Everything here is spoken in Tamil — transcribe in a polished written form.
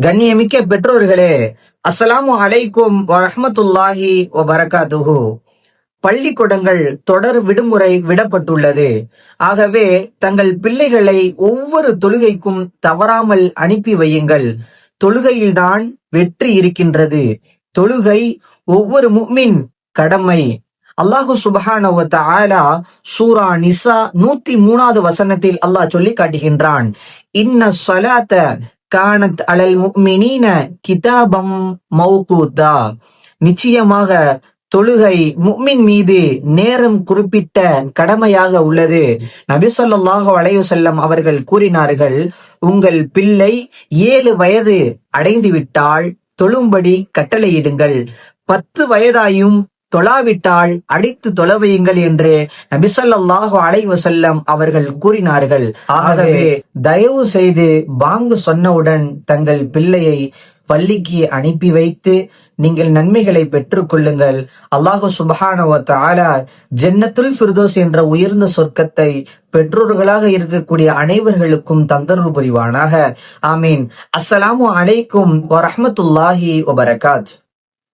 கண்ணியமிக்க பெற்றோர்களே, அஸ்ஸலாமு அலைக்கும் வரஹ்மத்துல்லாஹி வபரகாத்துஹு. பள்ளிக்கூடங்கள் தொடர் விடுமுறை விடப்பட்டுள்ளது. ஆகவே தங்கள் பிள்ளைகளை ஒவ்வொரு தொழுகைக்கும் தவறாமல் அனுப்பி வையுங்கள். தொழுகையில்தான் வெற்றி இருக்கின்றது. தொழுகை ஒவ்வொரு முஃமின் கடமை. அல்லாஹு சுப்ஹானஹு வ தஆலா சூரா நிசா 103வது வசனத்தில் அல்லாஹ் சொல்லி காட்டுகின்றான், இன்ன ஸலாத்த கானத் அலல் முஃமினீன கிதாபம் மௌகூதா. நிச்சயமாக தொழுகை முஃமின் மீது நேரம் குறிப்பிட்ட கடமையாக உள்ளது. நபி ஸல்லல்லாஹு அலைஹி வஸல்லம் அவர்கள் கூறினார்கள், உங்கள் பிள்ளை 7 வயது அடைந்துவிட்டால் தொழும்படி கட்டளையிடுங்கள். 10 வயதாயும் தொழாவிட்டால் அடித்து தொலைவையுங்கள் என்று நபி ஸல்லல்லாஹு அலைஹி வஸல்லம் அவர்கள் கூறினார்கள். ஆகவே தயவு செய்து பாங்கு சொன்னவுடன் தங்கள் பிள்ளையை பள்ளிக்கு அனுப்பி வைத்து நீங்கள் நன்மைகளை பெற்றுக் கொள்ளுங்கள். அல்லாஹு சுப்ஹானஹு வ தஆலா ஜன்னத்துல் ஃபிர்தௌஸ் என்ற உயர்ந்த சொர்க்கத்தை பெற்றோர்களாக இருக்கக்கூடிய அனைவர்களுக்கும் தந்தருள் புரிவானாக. ஆமீன். அஸ்ஸலாமு அலைக்கும் வரஹ்மத்துல்லாஹி வபரகாத்.